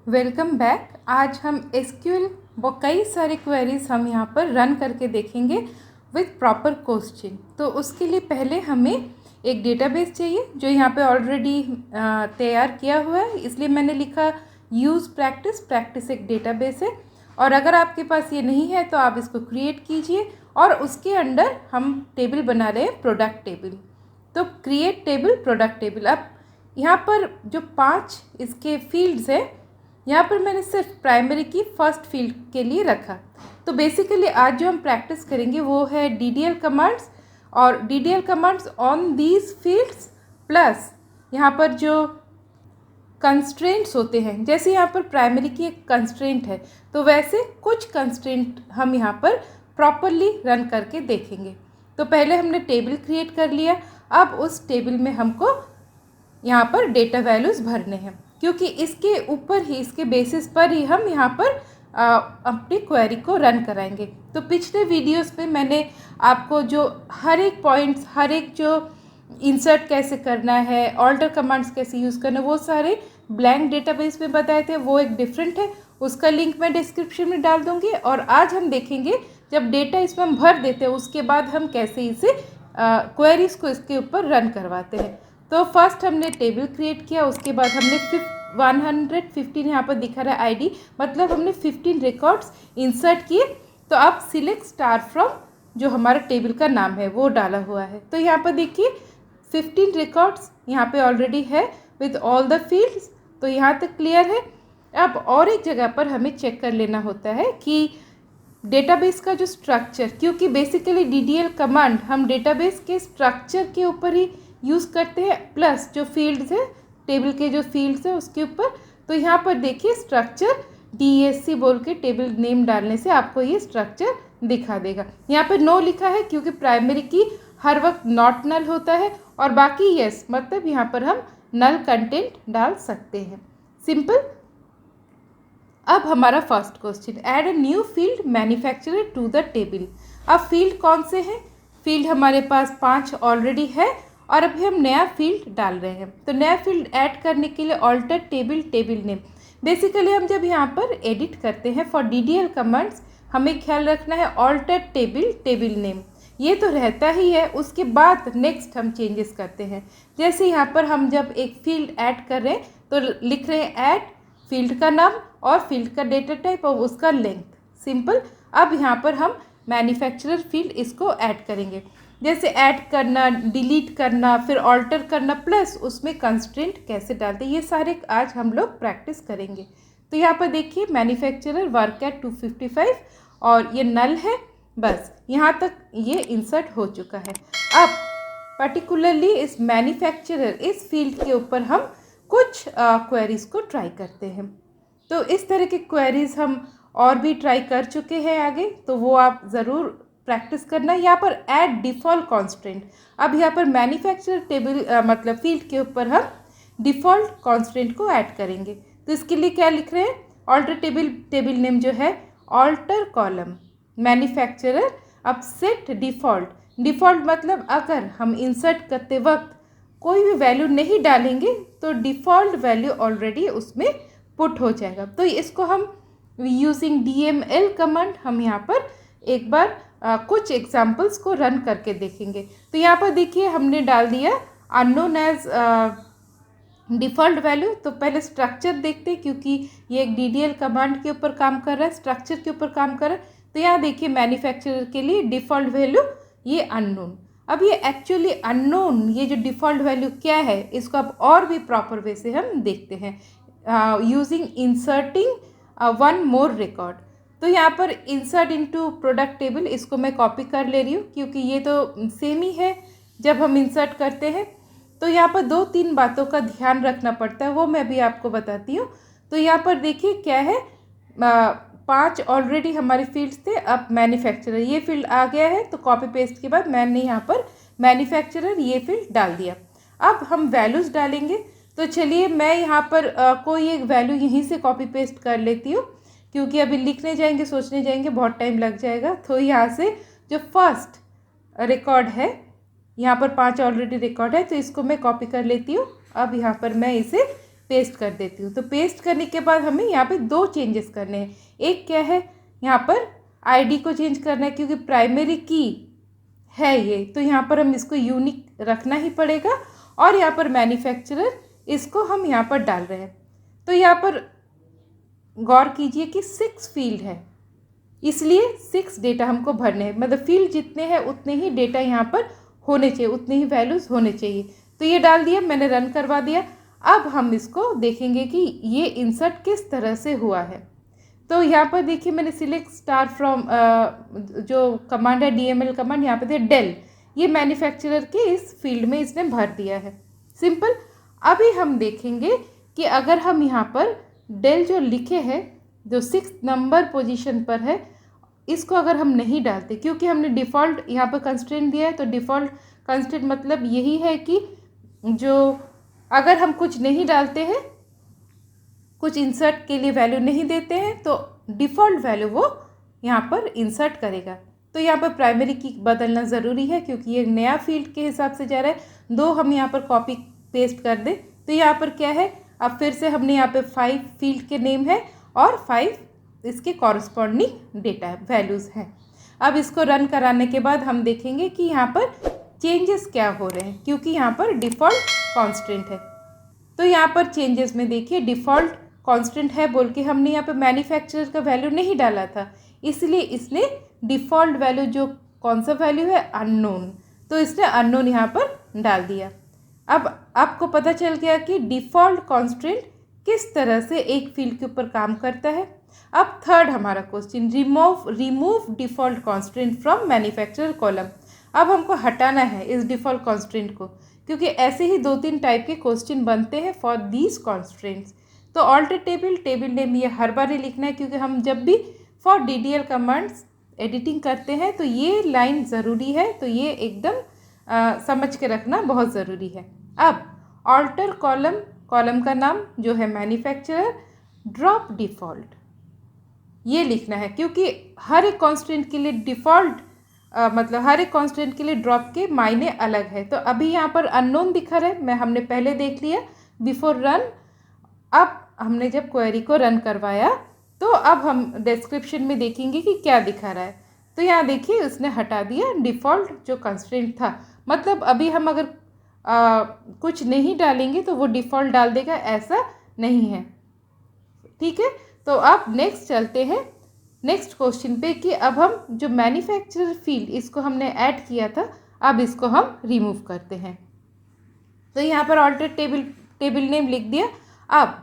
Welcome back. आज हम SQL व कई सारे क्वेरीज हम यहाँ पर रन करके देखेंगे विथ प्रॉपर क्वेश्चन। तो उसके लिए पहले हमें एक डेटाबेस चाहिए जो यहाँ पे ऑलरेडी तैयार किया हुआ है, इसलिए मैंने लिखा यूज़ प्रैक्टिस। प्रैक्टिस एक डेटाबेस है और अगर आपके पास ये नहीं है तो आप इसको क्रिएट कीजिए और उसके अंडर हम टेबल बना रहे हैं प्रोडक्ट टेबल। तो क्रिएट टेबल प्रोडक्ट टेबल। अब यहाँ पर जो 5 इसके फील्ड्स हैं, यहाँ पर मैंने सिर्फ प्राइमरी की फर्स्ट फील्ड के लिए रखा। तो बेसिकली आज जो हम प्रैक्टिस करेंगे वो है DDL कमांड्स और DDL commands on these fields plus यहाँ पर जो कंस्ट्रेंट्स होते हैं, जैसे यहाँ पर प्राइमरी की एक कंस्ट्रेंट है तो वैसे कुछ कंस्ट्रेंट हम यहाँ पर प्रॉपरली रन करके देखेंगे। तो पहले हमने टेबल क्रिएट कर लिया। अब उस टेबल में हमको यहाँ पर डेटा वैल्यूज़ भरने हैं, क्योंकि इसके ऊपर ही, इसके बेसिस पर ही हम यहाँ पर अपनी क्वेरी को रन कराएंगे। तो पिछले वीडियोस में मैंने आपको जो हर एक पॉइंट्स, हर एक जो इंसर्ट कैसे करना है, ऑल्टर कमांड्स कैसे यूज़ करना है, वो सारे ब्लैंक डेटाबेस में बताए थे। वो एक डिफरेंट है, उसका लिंक मैं डिस्क्रिप्शन में डाल दूँगी। और आज हम देखेंगे जब डेटा इसमें हम भर देते हैं उसके बाद हम कैसे इसे क्वेरीज़ को इसके ऊपर रन करवाते हैं। तो फर्स्ट हमने टेबल क्रिएट किया, उसके बाद हमने 115 यहाँ पर दिखा रहा है आईडी, मतलब हमने 15 रिकॉर्ड्स इंसर्ट किए। तो अब सिलेक्ट स्टार फ्रॉम जो हमारा टेबल का नाम है वो डाला हुआ है। तो यहाँ पर देखिए 15 रिकॉर्ड्स यहाँ पे ऑलरेडी है विद ऑल द फील्ड्स। तो यहाँ तक क्लियर है। अब और एक जगह पर हमें चेक कर लेना होता है कि डेटाबेस का जो स्ट्रक्चर, क्योंकि बेसिकली DDL कमांड हम डेटाबेस के स्ट्रक्चर के ऊपर ही यूज़ करते हैं प्लस जो फील्ड्स है, टेबल के जो फील्ड्स है उसके ऊपर। तो यहाँ पर देखिए स्ट्रक्चर DSC बोल के टेबल नेम डालने से आपको ये स्ट्रक्चर दिखा देगा। यहाँ पर नो लिखा है क्योंकि प्राइमरी की हर वक्त नॉट नल होता है और बाकी यस, मतलब यहाँ पर हम नल कंटेंट डाल सकते हैं। सिंपल। अब हमारा first question, add a new field manufacturer to the table. अब फील्ड कौन से हैं? फील्ड हमारे पास 5 ऑलरेडी है और अभी हम नया फील्ड डाल रहे हैं। तो नया फील्ड ऐड करने के लिए alter table table name. Basically हम जब यहाँ पर एडिट करते हैं फॉर DDL कमांड्स, हमें ख्याल रखना है ऑल्टर टेबल टेबल नेम, ये तो रहता ही है। उसके बाद नेक्स्ट हम चेंजेस करते हैं। जैसे यहाँ पर हम जब एक फील्ड ऐड कर रहे हैं तो लिख रहे हैं ऐड फील्ड का नाम और फील्ड का डेटा टाइप और उसका लेंथ। सिंपल। अब यहाँ पर हम मैन्युफैक्चरर फील्ड इसको ऐड करेंगे, जैसे ऐड करना, डिलीट करना, फिर ऑल्टर करना, प्लस उसमें कंस्ट्रेंट कैसे डालते हैं, ये सारे आज हम लोग प्रैक्टिस करेंगे। तो यहाँ पर देखिए मैन्युफैक्चरर वर्क एट 255 और ये नल है। बस यहाँ तक ये इंसर्ट हो चुका है। अब पर्टिकुलरली इस मैन्युफैक्चरर, इस फील्ड के ऊपर हम कुछ क्वेरीज़ को ट्राई करते हैं। तो इस तरह की क्वेरीज़ हम और भी ट्राई कर चुके हैं आगे, तो वो आप ज़रूर प्रैक्टिस करना। यहाँ पर ऐड डिफ़ॉल्ट कॉन्स्टेंट। अब यहाँ पर मैन्युफैक्चरर टेबल मतलब फील्ड के ऊपर हम डिफ़ॉल्ट कॉन्स्टेंट को ऐड करेंगे। तो इसके लिए क्या लिख रहे हैं? ऑल्टर टेबल टेबल नेम जो है ऑल्टर कॉलम मैन्युफैक्चरर। अब सेट डिफ़ॉल्ट, डिफ़ॉल्ट मतलब अगर हम इंसर्ट करते वक्त कोई भी वैल्यू नहीं डालेंगे तो डिफ़ॉल्ट वैल्यू ऑलरेडी उसमें पुट हो जाएगा। तो इसको हम यूजिंग DML कमांड हम यहाँ पर एक बार कुछ एग्जाम्पल्स को रन करके देखेंगे। तो यहाँ पर देखिए हमने डाल दिया अननोन एज डिफ़ॉल्ट वैल्यू। तो पहले स्ट्रक्चर देखते हैं क्योंकि ये एक DDL कमांड के ऊपर काम कर रहा है, स्ट्रक्चर के ऊपर काम कर रहा है। तो यहाँ देखिए मैन्युफैक्चरर के लिए डिफ़ॉल्ट वैल्यू ये अननोन। अब ये एक्चुअली अननोन, ये जो डिफ़ॉल्ट वैल्यू क्या है, इसको अब और भी प्रॉपर वे से हम देखते हैं using inserting one more record. तो यहाँ पर इंसर्ट इनटू प्रोडक्ट टेबल, इसको मैं कॉपी कर ले रही हूँ क्योंकि ये तो सेम ही है जब हम इंसर्ट करते हैं। तो यहाँ पर 2-3 बातों का ध्यान रखना पड़ता है, वो मैं भी आपको बताती हूँ। तो यहाँ पर देखिए क्या है, 5 ऑलरेडी हमारे फील्ड्स थे। अब मैन्युफैक्चरर ये फील्ड आ गया है तो कॉपी पेस्ट के बाद मैंने यहाँ पर मैन्युफैक्चरर ये फील्ड डाल दिया। अब हम वैल्यूज़ डालेंगे। तो चलिए मैं यहाँ पर कोई एक वैल्यू यहीं से कॉपी पेस्ट कर लेती हूँ, क्योंकि अभी लिखने जाएंगे, सोचने जाएंगे, बहुत टाइम लग जाएगा। तो यहाँ से जो फर्स्ट रिकॉर्ड है, यहाँ पर 5 ऑलरेडी रिकॉर्ड है, तो इसको मैं कॉपी कर लेती हूँ। अब यहाँ पर मैं इसे पेस्ट कर देती हूँ। तो पेस्ट करने के बाद हमें यहाँ पे 2 चेंजेस करने हैं। एक क्या है, यहाँ पर आईडी को चेंज करना है क्योंकि प्राइमरी की है ये, तो यहाँ पर हम इसको यूनिक रखना ही पड़ेगा। और यहाँ पर मैन्युफैक्चरर, इसको हम यहाँ पर डाल रहे हैं। तो यहाँ पर गौर कीजिए कि 6 फील्ड है, इसलिए 6 डेटा हमको भरने हैं। मतलब फील्ड जितने हैं उतने ही डेटा यहाँ पर होने चाहिए, उतने ही वैल्यूज़ होने चाहिए। तो ये डाल दिया, मैंने रन करवा दिया। अब हम इसको देखेंगे कि ये इंसर्ट किस तरह से हुआ है। तो यहाँ पर देखिए मैंने सिलेक्ट स्टार फ्रॉम जो कमांड है DML कमांड, यहाँ पे थे डेल, ये मैन्युफैक्चरर के इस फील्ड में इसने भर दिया है। सिंपल। अभी हम देखेंगे कि अगर हम यहाँ पर डेल जो लिखे हैं, जो 6 नंबर पोजीशन पर है, इसको अगर हम नहीं डालते, क्योंकि हमने डिफ़ॉल्ट यहाँ पर कंस्ट्रेंट दिया है, तो डिफ़ॉल्ट कंस्ट्रेंट मतलब यही है कि जो अगर हम कुछ नहीं डालते हैं, कुछ इंसर्ट के लिए वैल्यू नहीं देते हैं, तो डिफ़ॉल्ट वैल्यू वो यहाँ पर इंसर्ट करेगा। तो यहाँ पर प्राइमरी की बदलना ज़रूरी है क्योंकि ये नया फील्ड के हिसाब से जा रहा है। 2 हम यहाँ पर कॉपी पेस्ट कर दें, तो यहाँ पर क्या है, अब फिर से हमने यहाँ पे 5 फील्ड के नेम है और 5 इसके कॉरस्पॉन्डिंग डेटा वैल्यूज़ हैं। अब इसको रन कराने के बाद हम देखेंगे कि यहाँ पर चेंजेस क्या हो रहे हैं, क्योंकि यहाँ पर डिफ़ॉल्ट कॉन्स्टेंट है। तो यहाँ पर चेंजेस में देखिए डिफ़ॉल्ट कॉन्स्टेंट है बोल के हमने यहाँ पे मैन्युफैक्चरर का वैल्यू नहीं डाला था, इसलिए इसने डिफ़ॉल्ट वैल्यू जो कौन सा वैल्यू है, अननोन, तो इसने अननोन यहाँ पर डाल दिया। अब आपको पता चल गया कि डिफ़ॉल्ट कॉन्स्टेंट किस तरह से एक फील्ड के ऊपर काम करता है। अब थर्ड हमारा question, remove default constant from manufacturer column. अब हमको हटाना है इस डिफ़ॉल्ट कॉन्स्टेंट को, क्योंकि ऐसे ही 2-3 टाइप के क्वेश्चन बनते हैं फॉर दीज कॉन्स्टेंट्स। तो ऑल्टर टेबल नेम ये हर बार ही लिखना है, क्योंकि हम जब भी फॉर DDL कमांड्स एडिटिंग करते हैं तो ये लाइन ज़रूरी है, तो ये एकदम समझ के रखना बहुत ज़रूरी है। अब ऑल्टर कॉलम का नाम जो है मैन्युफैक्चरर, ड्रॉप डिफ़ॉल्ट ये लिखना है, क्योंकि हर एक कॉन्स्टेंट के लिए डिफ़ॉल्ट मतलब हर एक कॉन्स्टेंट के लिए ड्रॉप के मायने अलग है। तो अभी यहाँ पर अननोन दिखा रहा है, हमने पहले देख लिया बिफोर रन। अब हमने जब क्वेरी को रन करवाया तो अब हम डिस्क्रिप्शन में देखेंगे कि क्या दिखा रहा है। तो यहाँ देखिए उसने हटा दिया डिफ़ॉल्ट जो कंस्ट्रेंट था। मतलब अभी हम अगर कुछ नहीं डालेंगे तो वो डिफ़ॉल्ट डाल देगा, ऐसा नहीं है। ठीक है, तो अब नेक्स्ट चलते हैं नेक्स्ट क्वेश्चन पे कि अब हम जो मैन्युफैक्चरर फील्ड इसको हमने ऐड किया था, अब इसको हम रिमूव करते हैं। तो यहाँ पर ऑल्टर टेबल नेम लिख दिया। अब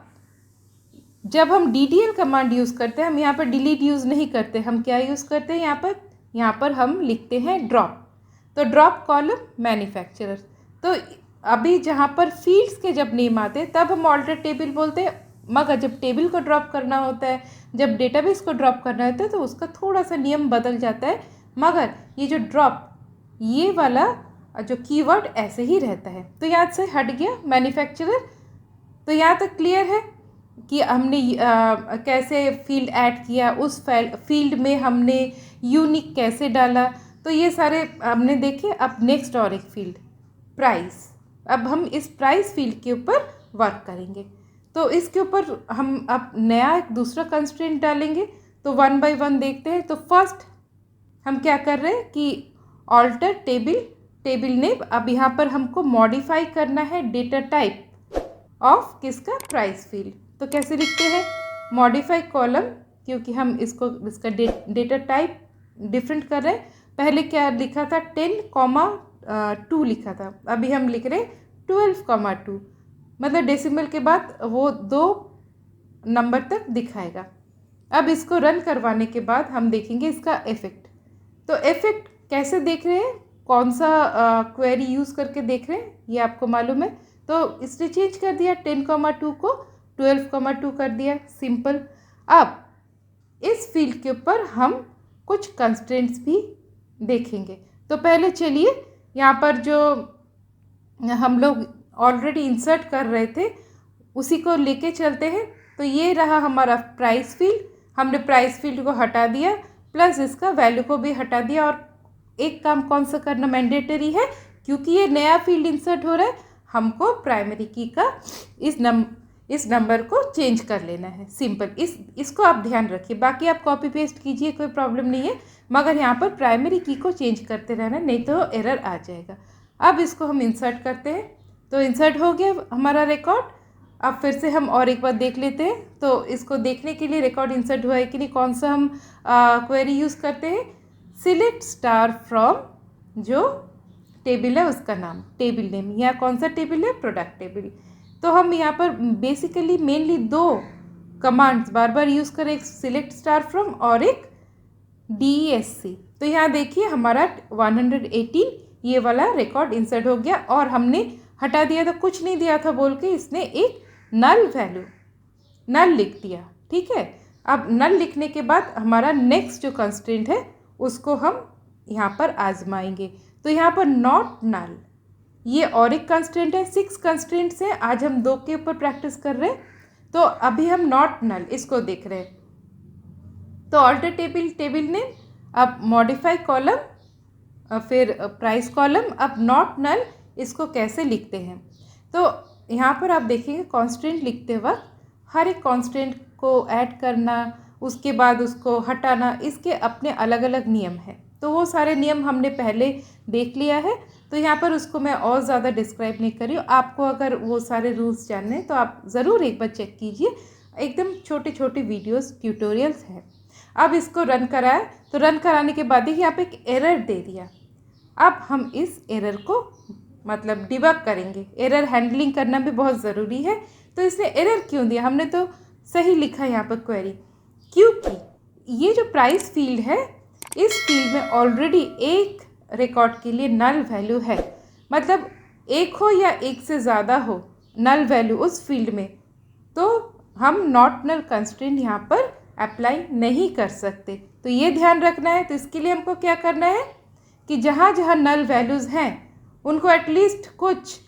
जब हम DDL कमांड यूज़ करते हैं, हम यहाँ पर डिलीट यूज़ नहीं करते, हम क्या यूज़ करते हैं, यहाँ पर हम लिखते हैं ड्रॉप। तो ड्रॉप कॉलम मैन्युफैक्चरर। तो अभी जहाँ पर फील्ड्स के जब नेम आते हैं तब हम ऑल्टर टेबल बोलते हैं, मगर जब टेबल को ड्रॉप करना होता है, जब डेटाबेस को ड्रॉप करना होता है, तो उसका थोड़ा सा नियम बदल जाता है। मगर ये जो ड्रॉप, ये वाला जो कीवर्ड ऐसे ही रहता है। तो यहाँ से हट गया मैन्युफैक्चरर। तो यहाँ तक क्लियर है कि हमने कैसे फील्ड ऐड किया, उस फील्ड में हमने यूनिक कैसे डाला, तो ये सारे हमने देखे। अब नेक्स्ट और एक फील्ड प्राइस, अब हम इस प्राइस फील्ड के ऊपर वर्क करेंगे। तो इसके ऊपर हम अब नया एक दूसरा कंस्ट्रेंट डालेंगे। तो 1 बाय 1 देखते हैं। तो फर्स्ट हम क्या कर रहे हैं कि ऑल्टर टेबल नेम। अब यहाँ पर हमको मॉडिफाई करना है डेटा टाइप ऑफ किसका, प्राइस फील्ड। तो कैसे लिखते हैं, मॉडिफाई कॉलम, क्योंकि हम इसका डेटा टाइप डिफरेंट कर रहे हैं। पहले क्या लिखा था, 10,2 लिखा था, अभी हम लिख रहे हैं 12,2, मतलब डेसिमल के बाद वो 2 नंबर तक दिखाएगा। अब इसको रन करवाने के बाद हम देखेंगे इसका इफेक्ट। तो इफेक्ट कैसे देख रहे हैं, कौन सा क्वेरी यूज़ करके देख रहे हैं, ये आपको मालूम है। तो इसने चेंज कर दिया 10,2 को 12,2 कर दिया, सिंपल। अब इस फील्ड के ऊपर हम कुछ कंस्ट्रेंट्स भी देखेंगे। तो पहले चलिए यहाँ पर जो हम लोग ऑलरेडी इंसर्ट कर रहे थे उसी को लेके चलते हैं। तो ये रहा हमारा प्राइस फील्ड, हमने प्राइस फील्ड को हटा दिया, प्लस इसका वैल्यू को भी हटा दिया। और एक काम कौन सा करना मैंडेटरी है, क्योंकि ये नया फील्ड इंसर्ट हो रहा है, हमको प्राइमरी की का इस नंबर को चेंज कर लेना है, सिंपल। इसको आप ध्यान रखिए, बाकी आप कॉपी पेस्ट कीजिए, कोई प्रॉब्लम नहीं है, मगर यहाँ पर प्राइमरी की को चेंज करते रहना, नहीं तो एरर आ जाएगा। अब इसको हम इंसर्ट करते हैं, तो इंसर्ट हो गया हमारा रिकॉर्ड। अब फिर से हम और एक बार देख लेते हैं। तो इसको देखने के लिए रिकॉर्ड इंसर्ट हुआ है कि नहीं, कौन सा हम क्वेरी यूज़ करते हैं, सिलेक्ट स्टार फ्रॉम जो टेबल है उसका नाम, टेबल नेम। यहाँ कौन सा टेबल है, प्रोडक्ट टेबल। तो हम यहाँ पर बेसिकली मेनली दो कमांड्स बार बार यूज़ करें, एक सिलेक्ट स्टार फ्रॉम और एक DESC। तो यहाँ देखिए हमारा 118 ये वाला रिकॉर्ड इंसर्ट हो गया, और हमने हटा दिया था, कुछ नहीं दिया था बोल के इसने एक नल वैल्यू, नल लिख दिया। ठीक है, अब नल लिखने के बाद हमारा नेक्स्ट जो कंस्ट्रेंट है उसको हम यहाँ पर आजमाएंगे। तो यहाँ पर नॉट नल, ये और एक कंस्ट्रेंट है, 6 कंस्ट्रेंट्स हैं, आज हम 2 के ऊपर प्रैक्टिस कर रहे हैं। तो अभी हम नॉट नल इसको देख रहे हैं। तो ऑल्टर टेबल नेम, अब मॉडिफाई कॉलम, फिर प्राइस कॉलम। अब नॉट नल इसको कैसे लिखते हैं, तो यहाँ पर आप देखेंगे कॉन्स्टेंट लिखते वक्त हर एक कॉन्स्टेंट को ऐड करना, उसके बाद उसको हटाना, इसके अपने अलग अलग नियम हैं। तो वो सारे नियम हमने पहले देख लिया है, तो यहाँ पर उसको मैं और ज़्यादा डिस्क्राइब नहीं कर रही हूँ। आपको अगर वो सारे रूल्स जानने हैं तो आप ज़रूर एक बार चेक कीजिए, एकदम छोटे छोटे वीडियोस ट्यूटोरियल्स हैं। अब इसको रन कराए, तो रन कराने के बाद ही यहाँ पे एक एरर दे दिया। अब हम इस एरर को मतलब डिबग करेंगे, एरर हैंडलिंग करना भी बहुत ज़रूरी है। तो इसने एरर क्यों दिया, हमने तो सही लिखा यहाँ पर क्वेरी, क्योंकि ये जो प्राइस फील्ड है इस फील्ड में ऑलरेडी एक रिकॉर्ड के लिए नल वैल्यू है, मतलब एक हो या एक से ज़्यादा हो नल वैल्यू उस फील्ड में, तो हम नॉट नल कंस्ट्रेंट यहाँ पर अप्लाई नहीं कर सकते। तो ये ध्यान रखना है। तो इसके लिए हमको क्या करना है कि जहाँ जहाँ नल वैल्यूज़ हैं उनको एटलीस्ट कुछ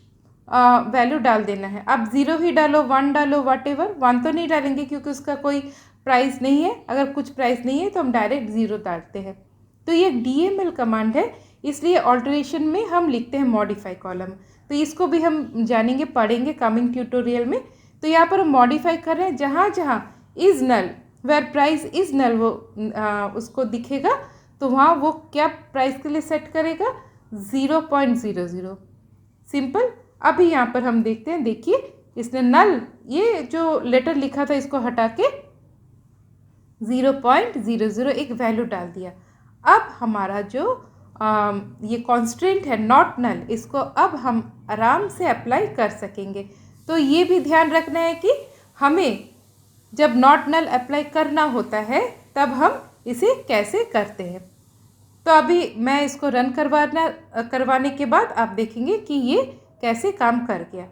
वैल्यू डाल देना है। आप 0 ही डालो, 1 डालो, व्हाटएवर। 1 तो नहीं डालेंगे क्योंकि उसका कोई प्राइस नहीं है, अगर कुछ प्राइस नहीं है तो हम डायरेक्ट 0 डालते हैं। तो ये DML कमांड है, इसलिए ऑल्टरेशन में हम लिखते हैं मॉडिफाई कॉलम। तो इसको भी हम जानेंगे, पढ़ेंगे कमिंग ट्यूटोरियल में। तो यहाँ पर हम मॉडिफाई कर रहे हैं, जहाँ जहाँ is null where price is null वो उसको दिखेगा, तो वहाँ वो क्या प्राइस के लिए सेट करेगा, 0.00। सिंपल। अभी यहाँ पर हम देखते हैं, देखिए इसने नल ये जो लेटर लिखा था इसको हटा के 0.00 एक वैल्यू डाल दिया। अब हमारा जो ये कॉन्स्टेंट है नॉट नल, इसको अब हम आराम से अप्लाई कर सकेंगे। तो ये भी ध्यान रखना है कि हमें जब नॉट नल अप्लाई करना होता है तब हम इसे कैसे करते हैं। तो अभी मैं इसको रन करवाने के बाद आप देखेंगे कि ये कैसे काम कर गया।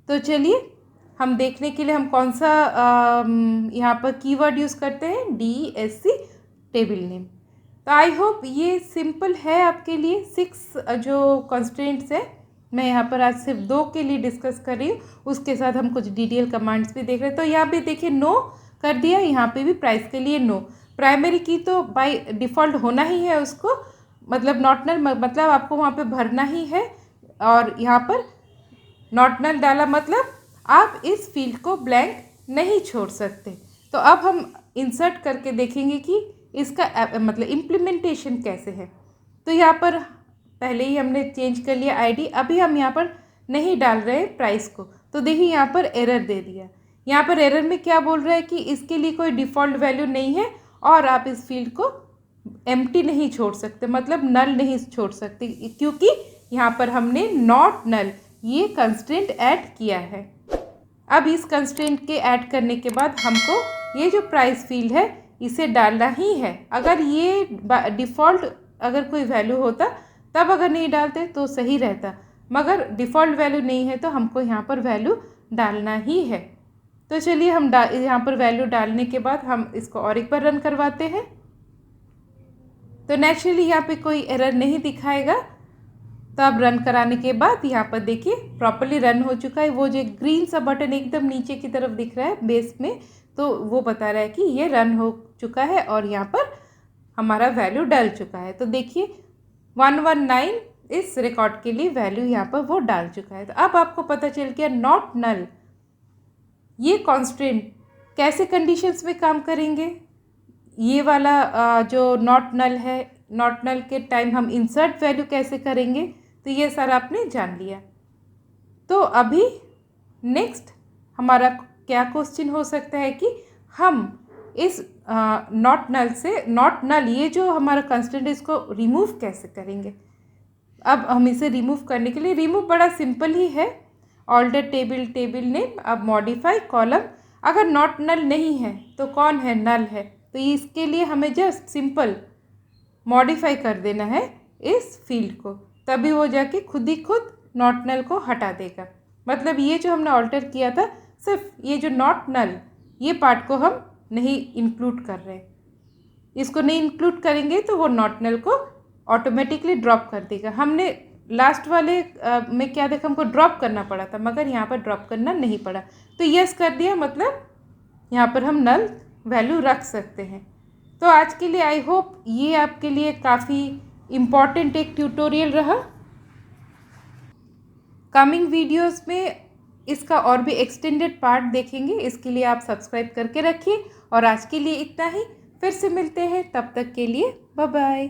तो चलिए हम देखने के लिए हम कौन सा यहाँ पर कीवर्ड यूज़ करते हैं, DESC टेबल नेम। तो आई होप ये सिंपल है आपके लिए। 6 जो कंस्ट्रेंट्स हैं मैं यहाँ पर आज सिर्फ 2 के लिए डिस्कस कर रही हूँ, उसके साथ हम कुछ DDL कमांड्स भी देख रहे हैं। तो यहाँ पे देखिए नो कर दिया, यहाँ पे भी प्राइस के लिए नो। प्राइमरी की तो बाय डिफ़ॉल्ट होना ही है उसको, मतलब नॉट नल मतलब आपको वहाँ पे भरना ही है, और यहाँ पर नॉट नल डाला मतलब आप इस फील्ड को ब्लैंक नहीं छोड़ सकते। तो अब हम इंसर्ट करके देखेंगे कि इसका मतलब इम्प्लीमेंटेशन कैसे है। तो यहाँ पर पहले ही हमने चेंज कर लिया ID, अभी हम यहाँ पर नहीं डाल रहे हैं प्राइस को। तो देखिए यहाँ पर एरर दे दिया। यहाँ पर एरर में क्या बोल रहा है कि इसके लिए कोई डिफ़ॉल्ट वैल्यू नहीं है और आप इस फील्ड को एम्प्टी नहीं छोड़ सकते, मतलब नल नहीं छोड़ सकते, क्योंकि यहाँ पर हमने नॉट नल ये कंस्ट्रेंट ऐड किया है। अब इस कंस्ट्रेंट के ऐड करने के बाद हमको ये जो प्राइस फील्ड है इसे डालना ही है। अगर ये डिफ़ॉल्ट अगर कोई वैल्यू होता तब अगर नहीं डालते तो सही रहता, मगर डिफ़ॉल्ट वैल्यू नहीं है तो हमको यहाँ पर वैल्यू डालना ही है। तो चलिए हम यहाँ पर वैल्यू डालने के बाद हम इसको और एक बार रन करवाते हैं। तो नेचुरली यहाँ पे कोई एरर नहीं दिखाएगा। तो अब रन कराने के बाद यहाँ पर देखिए प्रॉपर्ली रन हो चुका है। वो जो ग्रीन सा बटन एकदम नीचे की तरफ दिख रहा है बेस में, तो वो बता रहा है कि ये रन हो चुका है और यहाँ पर हमारा वैल्यू डल चुका है। तो देखिए 119 इस रिकॉर्ड के लिए वैल्यू यहाँ पर वो डाल चुका है। तो अब आपको पता चल गया नॉट नल ये कांस्टेंट कैसे कंडीशंस में काम करेंगे, ये वाला जो नॉट नल है, नॉट नल के टाइम हम इंसर्ट वैल्यू कैसे करेंगे, तो ये सारा आपने जान लिया। तो अभी नेक्स्ट हमारा क्या क्वेश्चन हो सकता है कि हम इस नॉट नल से, नॉट नल ये जो हमारा कंस्टेंट है इसको रिमूव कैसे करेंगे। अब हम इसे रिमूव करने के लिए, रिमूव बड़ा सिंपल ही है, ऑल्टर टेबल नेम, अब मॉडिफाई कॉलम। अगर नॉट नल नहीं है तो कौन है, नल है, तो इसके लिए हमें जस्ट सिंपल मॉडिफाई कर देना है इस फील्ड को, तभी वो जाके खुद ही खुद नॉट नल को हटा देगा। मतलब ये जो हमने ऑल्टर किया था, सिर्फ ये जो नॉट नल ये पार्ट को हम नहीं इंक्लूड कर रहे, इसको नहीं इंक्लूड करेंगे तो वो नॉट नल को ऑटोमेटिकली ड्रॉप कर देगा। हमने लास्ट वाले में क्या देखा, हमको ड्रॉप करना पड़ा था, मगर यहाँ पर ड्रॉप करना नहीं पड़ा, तो यस कर दिया, मतलब यहाँ पर हम नल वैल्यू रख सकते हैं। तो आज के लिए आई होप ये आपके लिए काफ़ी इम्पॉर्टेंट एक ट्यूटोरियल रहा। कमिंग वीडियोस में इसका और भी एक्सटेंडेड पार्ट देखेंगे, इसके लिए आप सब्सक्राइब करके रखिए। और आज के लिए इतना ही, फिर से मिलते हैं, तब तक के लिए बाय बाय।